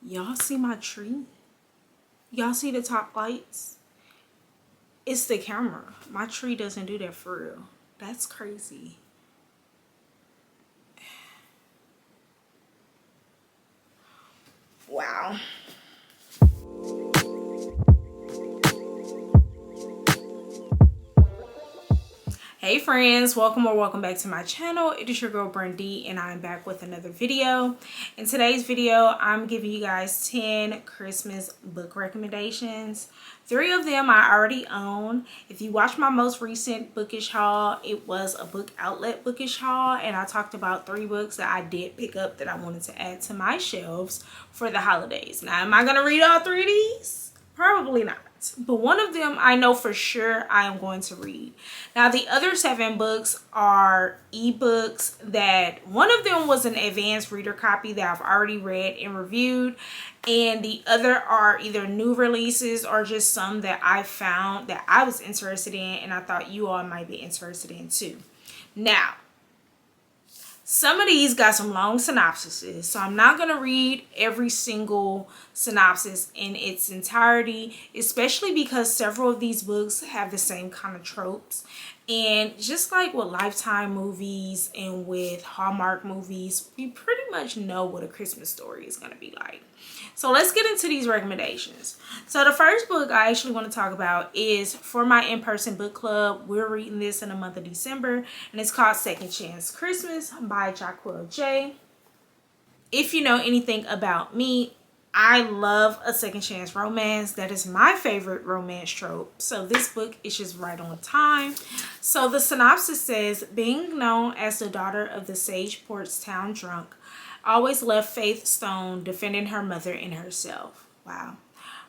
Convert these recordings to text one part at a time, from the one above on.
Y'all see my tree? Y'all see the top lights? It's the camera. My tree doesn't do that for real. That's crazy. Wow. Hey friends, welcome back to my channel. It is your girl Brandy and I'm back with another video. In today's video, I'm giving you guys 10 Christmas book recommendations. 3 of them I already own. If you watched my most recent bookish haul, it was a book outlet bookish haul and I talked about 3 books that I did pick up that I wanted to add to my shelves for the holidays. Now, am I gonna read all 3 of these? Probably not. But one of them I know for sure I am going to read. Now the other 7 books are ebooks that one of them was an advanced reader copy that I've already read and reviewed. And the other are either new releases or just some that I found that I was interested in and I thought you all might be interested in too. Now, some of these got some long synopsises, so I'm not going to read every single synopsis in its entirety, especially because several of these books have the same kind of tropes. And just like with Lifetime movies and with Hallmark movies, we pretty much know what a Christmas story is going to be like. So let's get into these recommendations. So the first book I actually want to talk about is for my in-person book club. We're reading this in the month of December and it's called Second Chance Christmas by Jaquil J. If you know anything about me, I love a second chance romance. That is my favorite romance trope. So this book is just right on time. So the synopsis says, being known as the daughter of the Sageport town drunk, always left Faith Stone defending her mother and herself. Wow.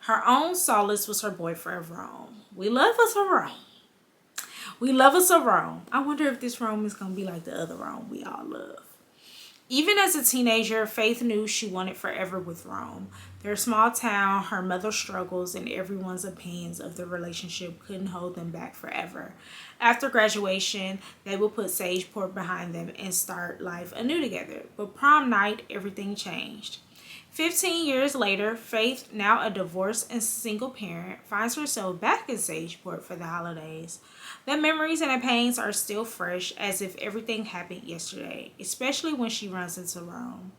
Her own solace was her boyfriend, Rome. We love us a Rome. We love us a Rome. I wonder if this Rome is going to be like the other Rome we all love. Even as a teenager, Faith knew she wanted forever with Rome. Their small town, her mother's struggles, and everyone's opinions of the relationship couldn't hold them back forever. After graduation, they would put Sageport behind them and start life anew together. But prom night, everything changed. 15 years later, Faith, now a divorced and single parent, finds herself back in Sageport for the holidays. The memories and the pains are still fresh, as if everything happened yesterday, especially when she runs into Rome,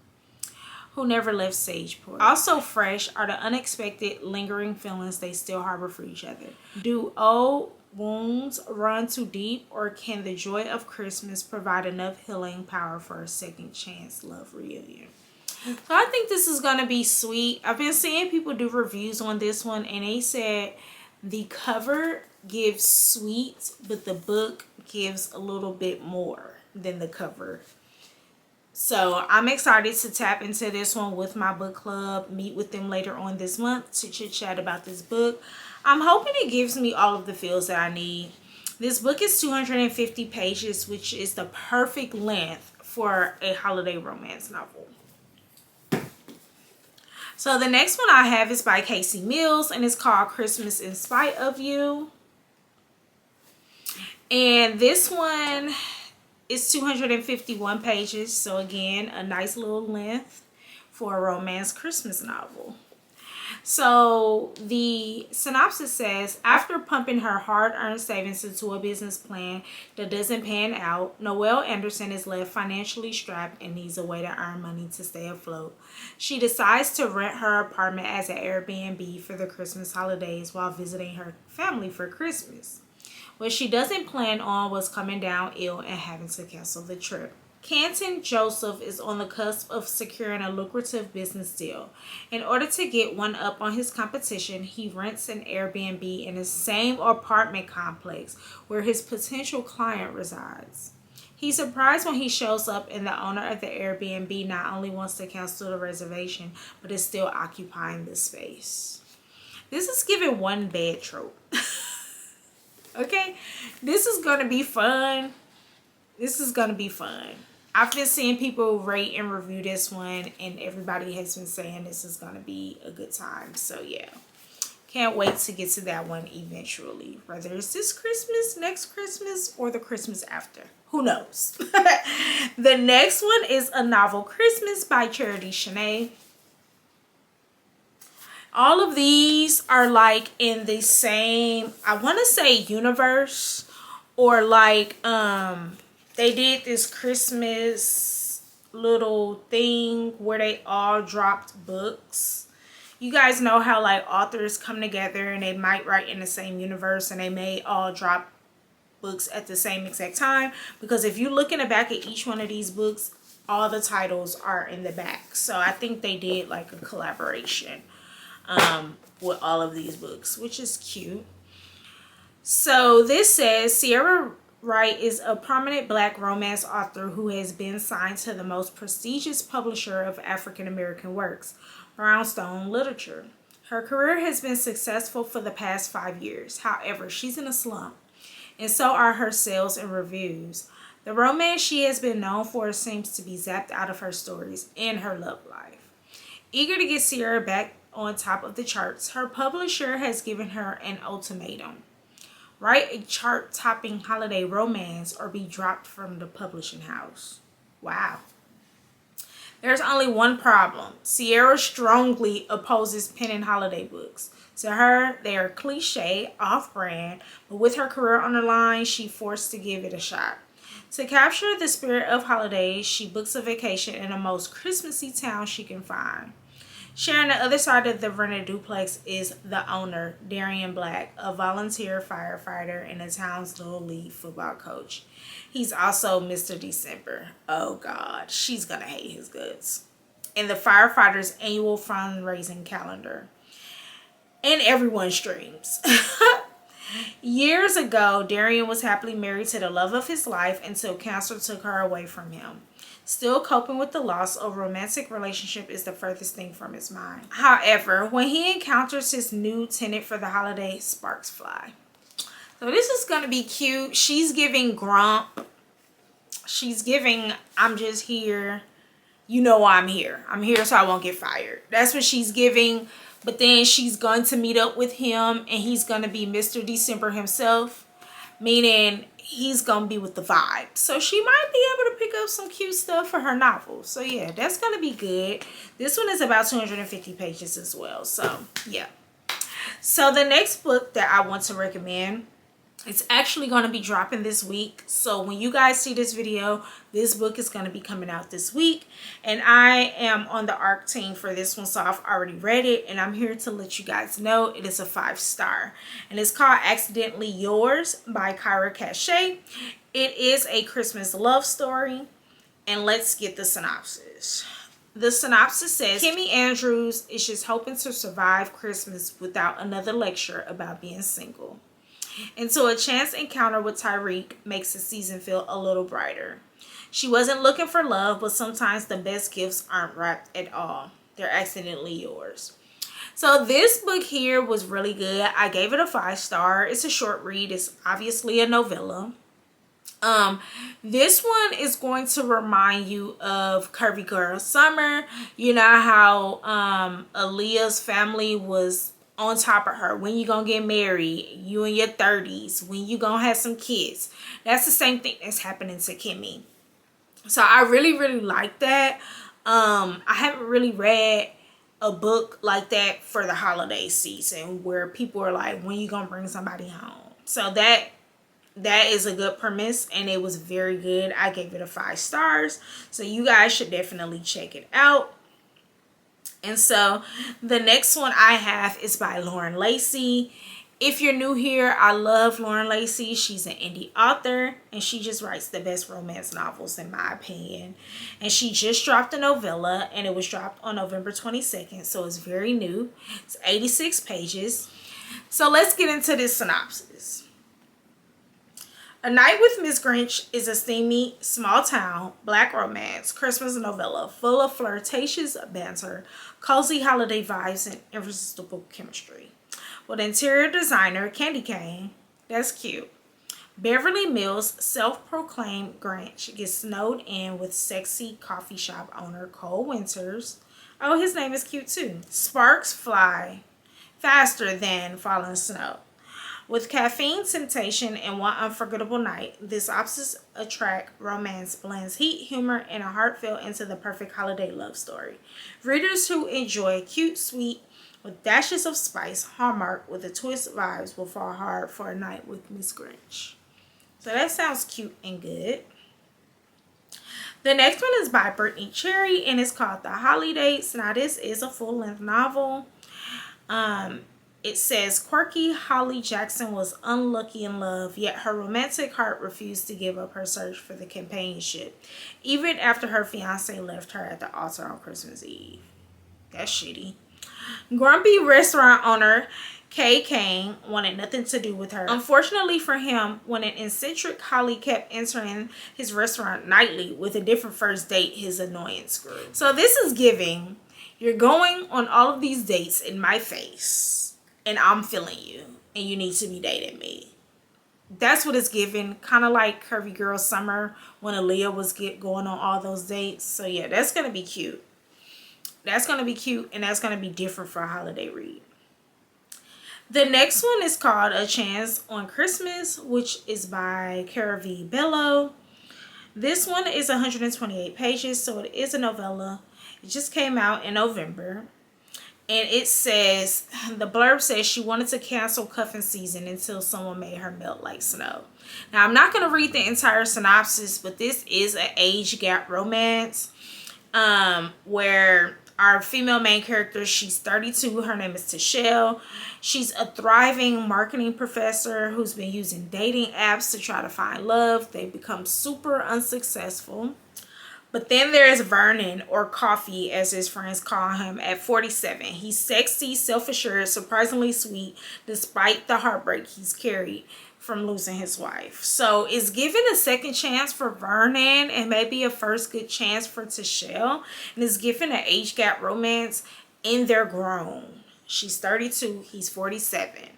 who never left Sageport. Also fresh are the unexpected, lingering feelings they still harbor for each other. Do old wounds run too deep, or can the joy of Christmas provide enough healing power for a second chance love reunion? So I think this is going to be sweet. I've been seeing people do reviews on this one and they said the cover gives sweet, but the book gives a little bit more than the cover. So I'm excited to tap into this one with my book club, meet with them later on this month to chit chat about this book. I'm hoping it gives me all of the feels that I need. This book is 250 pages, which is the perfect length for a holiday romance novel. So the next one I have is by Casey Mills and it's called Christmas in Spite of You. And this one is 251 pages. So again, a nice little length for a romance Christmas novel. So the synopsis says, after pumping her hard-earned savings into a business plan that doesn't pan out, Noelle Anderson is left financially strapped and needs a way to earn money to stay afloat. She decides to rent her apartment as an Airbnb for the Christmas holidays while visiting her family for Christmas. What she doesn't plan on was coming down ill and having to cancel the trip. Canton Joseph is on the cusp of securing a lucrative business deal. In order to get one up on his competition, he rents an Airbnb in the same apartment complex where his potential client resides. He's surprised when he shows up and the owner of the Airbnb not only wants to cancel the reservation, but is still occupying the space. This is giving one bed trope. Okay, this is going to be fun. This is going to be fun. I've been seeing people rate and review this one and everybody has been saying this is going to be a good time. So yeah, can't wait to get to that one eventually. Whether it's this Christmas, next Christmas, or the Christmas after. Who knows? The next one is A Novel Christmas by Charity Shanae. All of these are like in the same, I want to say, universe, or like they did this Christmas little thing where they all dropped books. You guys know how like authors come together and they might write in the same universe, and they may all drop books at the same exact time, because if you look in the back of each one of these books, all the titles are in the back. So I think they did like a collaboration with all of these books, which is cute. So this says Sierra Wright is a prominent Black romance author who has been signed to the most prestigious publisher of African American works, Brownstone Literature. Her career has been successful for the past 5 years. However, she's in a slump, and so are her sales and reviews. The romance she has been known for seems to be zapped out of her stories and her love life. Eager to get Sierra back on top of the charts, her publisher has given her an ultimatum: write a chart-topping holiday romance or be dropped from the publishing house. Wow. There's only one problem. Sierra strongly opposes penning holiday books. To her, they are cliche, off-brand, but with her career on the line, she's forced to give it a shot. To capture the spirit of holidays, she books a vacation in the most Christmassy town she can find. Sharing the other side of the rented duplex is the owner, Darian Black, a volunteer firefighter and the town's little league football coach. He's also Mr. December. Oh God, she's gonna hate his guts. And the firefighter's annual fundraising calendar. And everyone's dreams. Years ago, Darian was happily married to the love of his life until cancer took her away from him. Still coping with the loss, a romantic relationship is the furthest thing from his mind. However, when he encounters his new tenant for the holiday, sparks fly. So this is going to be cute. She's giving grump. She's giving, I'm just here. You know why I'm here. I'm here so I won't get fired. That's what she's giving. But then she's going to meet up with him, and he's going to be Mr. December himself. Meaning he's gonna be with the vibe, so she might be able to pick up some cute stuff for her novel. So yeah, that's gonna be good. This one is about 250 pages as well, so yeah. So the next book that I want to recommend, it's actually going to be dropping this week. So when you guys see this video, this book is going to be coming out this week, and I am on the ARC team for this one, so I've already read it, and I'm here to let you guys know it is a 5-star, and it's called Accidentally Yours by Kyra Cachet. It is a Christmas love story, and let's get the synopsis. The synopsis says, Kimmy Andrews is just hoping to survive Christmas without another lecture about being single. And so a chance encounter with Tyreek makes the season feel a little brighter. She wasn't looking for love, but sometimes the best gifts aren't wrapped at all. They're accidentally yours. So this book here was really good. I gave it a 5-star. It's a short read. It's obviously a novella. This one is going to remind you of Curvy Girl Summer. You know how Aaliyah's family was on top of her. When you gonna get married? You in your 30s. When you gonna have some kids? That's the same thing that's happening to Kimmy. So I really like that. I haven't really read a book like that for the holiday season where people are like, when you gonna bring somebody home? So that is a good premise, and it was very good. I gave it a 5 stars, so you guys should definitely check it out. And so the next one I have is by Lauren Lacey. If you're new here, I love Lauren Lacey. She's an indie author, and she just writes the best romance novels in my opinion. And she just dropped a novella, and it was dropped on November 22nd, so it's very new. It's 86 pages. So let's get into this synopsis. A Night with Miss Grinch is a steamy, small-town, Black romance Christmas novella full of flirtatious banter, cozy holiday vibes, and irresistible chemistry. With interior designer Candy Cane, that's cute, Beverly Mills' self-proclaimed Grinch gets snowed in with sexy coffee shop owner Cole Winters. Oh, his name is cute too. Sparks fly faster than falling snow. With caffeine, temptation, and one unforgettable night, this opposites-attract romance blends heat, humor, and a heartfelt into the perfect holiday love story. Readers who enjoy cute, sweet with dashes of spice, Hallmark with a twist. Vibes will fall hard for a night with Miss Grinch. So that sounds cute and good. The next one is by Brittany Cherry, and it's called The Holidays. Now this is a full-length novel. It says, quirky Holly Jackson was unlucky in love, yet her romantic heart refused to give up her search for the companionship, even after her fiance left her at the altar on Christmas Eve. That's shitty. Grumpy restaurant owner Kay Kane wanted nothing to do with her. Unfortunately for him, when an eccentric Holly kept entering his restaurant nightly with a different first date, his annoyance grew. So this is giving, you're going on all of these dates in my face, and I'm feeling you, and you need to be dating me. That's what it's giving. Kind of like Curvy Girl Summer when Aaliyah was going on all those dates. So yeah, that's going to be cute. That's going to be cute, and that's going to be different for a holiday read. The next one is called A Chance on Christmas, which is by Cara V. Bello. This one is 128 pages, so it is a novella. It just came out in November. And it says, the blurb says she wanted to cancel cuffing season until someone made her melt like snow. Now, I'm not going to read the entire synopsis, but this is an age gap romance where our female main character, she's 32. Her name is Tashelle. She's a thriving marketing professor who's been using dating apps to try to find love. They become super unsuccessful. But then there's Vernon, or Coffee as his friends call him, at 47. He's sexy, self-assured, surprisingly sweet, despite the heartbreak he's carried from losing his wife. So it's given a second chance for Vernon and maybe a first good chance for Tashelle. And it's given an age gap romance, and they're grown. She's 32, he's 47.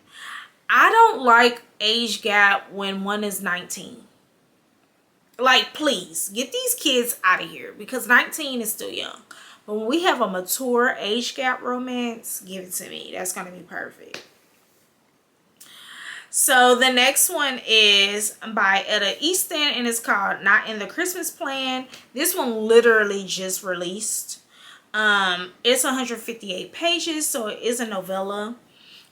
I don't like age gap when one is 19. Like, please, get these kids out of here, because 19 is still young. But when we have a mature age gap romance, give it to me. That's going to be perfect. So the next one is by Etta Easton, and it's called Not in the Christmas Plan. This one literally just released. It's 158 pages, so it is a novella.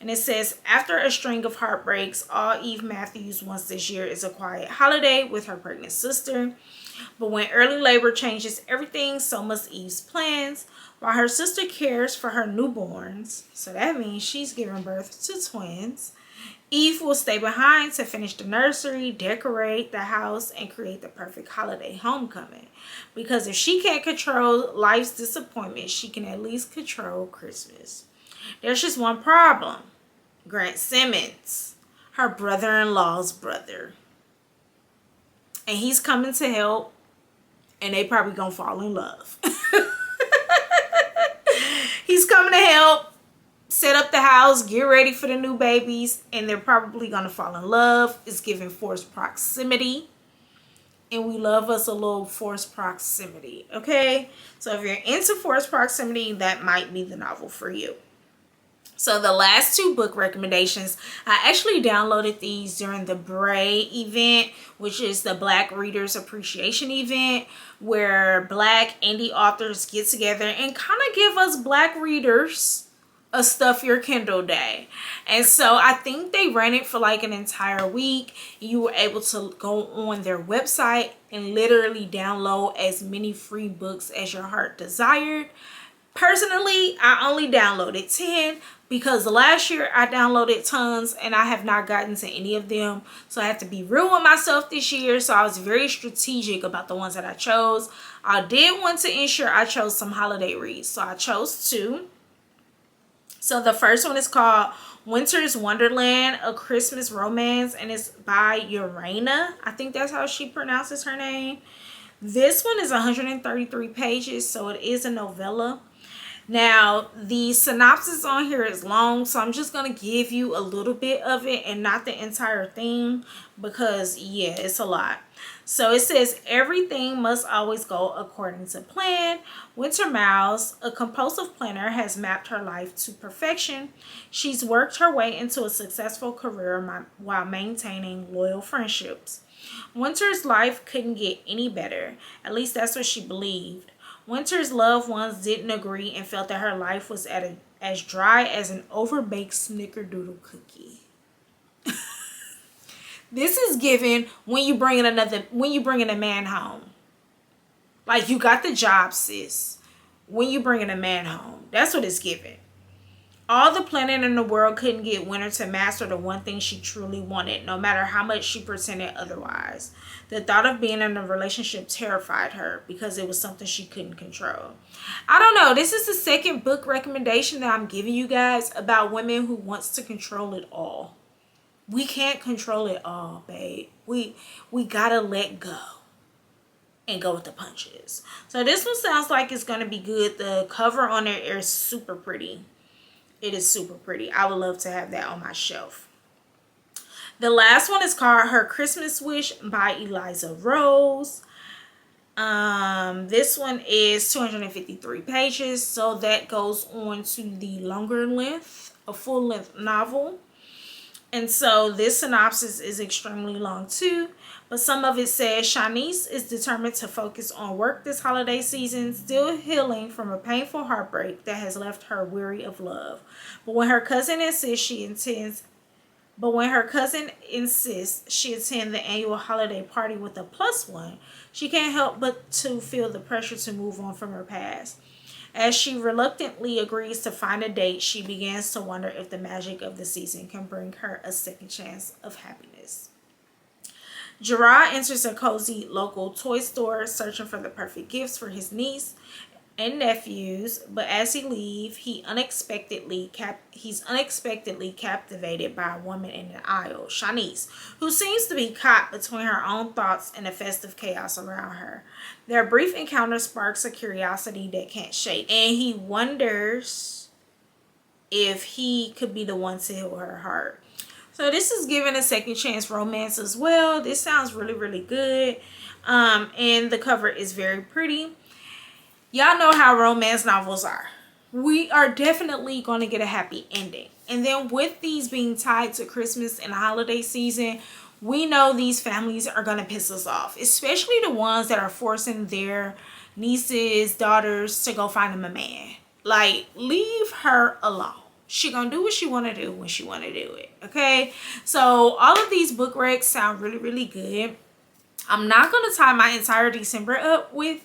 And it says, after a string of heartbreaks, all Eve Matthews wants this year is a quiet holiday with her pregnant sister. But when early labor changes everything, so must Eve's plans. While her sister cares for her newborns, so that means she's giving birth to twins, Eve will stay behind to finish the nursery, decorate the house, and create the perfect holiday homecoming. Because if she can't control life's disappointment, she can at least control Christmas. There's just one problem. Grant Simmons, her brother-in-law's brother. And he's coming to help, and they probably gonna fall in love. He's coming to help set up the house, get ready for the new babies, and they're probably gonna fall in love. It's giving forced proximity. And we love us a little forced proximity, okay? So if you're into forced proximity, that might be the novel for you. So the last two book recommendations, I actually downloaded these during the Bray event, which is the Black Readers Appreciation event, where Black indie authors get together and kind of give us Black readers a Stuff Your Kindle day. And so I think they ran it for like an entire week. You were able to go on their website and literally download as many free books as your heart desired. Personally, I only downloaded 10 because last year I downloaded tons and I have not gotten to any of them. So I have to be real with myself this year. So I was very strategic about the ones that I chose. I did want to ensure I chose some holiday reads. So I chose 2. So the first one is called Winter's Wonderland, a Christmas romance, and it's by Urana. I think that's how she pronounces her name. This one is 133 pages, so it is a novella. Now, the synopsis on here is long, so I'm just going to give you a little bit of it and not the entire thing because, yeah, it's a lot. So it says, everything must always go according to plan. Winter Miles, a compulsive planner, has mapped her life to perfection. She's worked her way into a successful career while maintaining loyal friendships. Winter's life couldn't get any better. At least that's what she believed. Winter's loved ones didn't agree and felt that her life was as dry as an overbaked snickerdoodle cookie. This is given when you bringing a man home. Like, you got the job, sis. When you bringing a man home, that's what it's given. All the planning in the world couldn't get Winter to master the one thing she truly wanted, no matter how much she pretended otherwise. The thought of being in a relationship terrified her because it was something she couldn't control. I don't know. This is the second book recommendation that I'm giving you guys about women who wants to control it all. We can't control it all, babe. We gotta let go and go with the punches. So this one sounds like it's gonna be good. The cover on it is super pretty. It is super pretty. I would love to have that on my shelf. The last one is called Her Christmas Wish by Eliza Rose. This one is 253 pages. So that goes on to the longer length, a full length novel. And so this synopsis is extremely long too. But some of it says Shanice is determined to focus on work this holiday season, still healing from a painful heartbreak that has left her weary of love. But when her cousin insists she attend the annual holiday party with a +1, she can't help but to feel the pressure to move on from her past. As she reluctantly agrees to find a date, she begins to wonder if the magic of the season can bring her a second chance of happiness. Gerard enters a cozy local toy store searching for the perfect gifts for his niece and nephews, but as he leaves, he's unexpectedly captivated by a woman in the aisle, Shanice, who seems to be caught between her own thoughts and the festive chaos around her. Their brief encounter sparks a curiosity that can't shake, and he wonders if he could be the one to heal her heart. So this is giving a second chance romance as well. This sounds really, really good. And the cover is very pretty. Y'all know how romance novels are. We are definitely going to get a happy ending. And then with these being tied to Christmas and the holiday season, we know these families are going to piss us off. Especially the ones that are forcing their nieces, daughters to go find them a man. Like, leave her alone. She gonna do what she want to do when she want to do it. Okay, so all of these book recs sound really, really good. I'm not gonna tie my entire December up with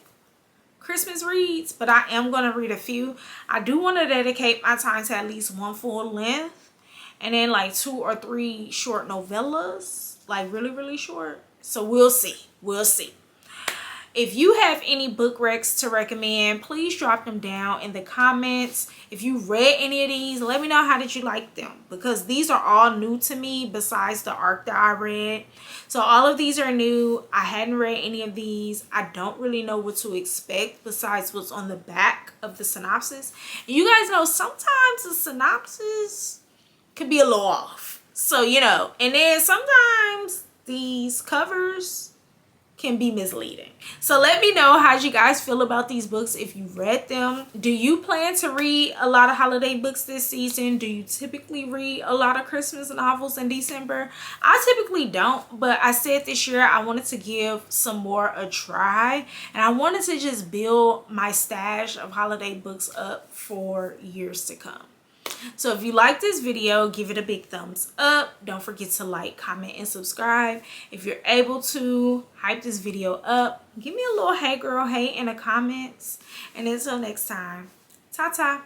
Christmas reads, but I am gonna read a few. I do want to dedicate my time to at least one full length, and then like 2 or 3 short novellas, like really, really short. So we'll see. If you have any book recs to recommend, please drop them down in the comments. If you read any of these, let me know how did you like them, because these are all new to me besides the arc that I read. So all of these are new. I hadn't read any of these. I don't really know what to expect besides what's on the back of the synopsis. And you guys know sometimes the synopsis could be a little off. So, you know, and then sometimes these covers can be misleading. So let me know how you guys feel about these books if you read them. Do you plan to read a lot of holiday books this season? Do you typically read a lot of Christmas novels in December? I typically don't, but I said this year I wanted to give some more a try, and I wanted to just build my stash of holiday books up for years to come. So if you like this video, give it a big thumbs up. Don't forget to like, comment, and subscribe. If you're able to, hype this video up. Give me a little hey girl hey in the comments. And until next time, ta-ta.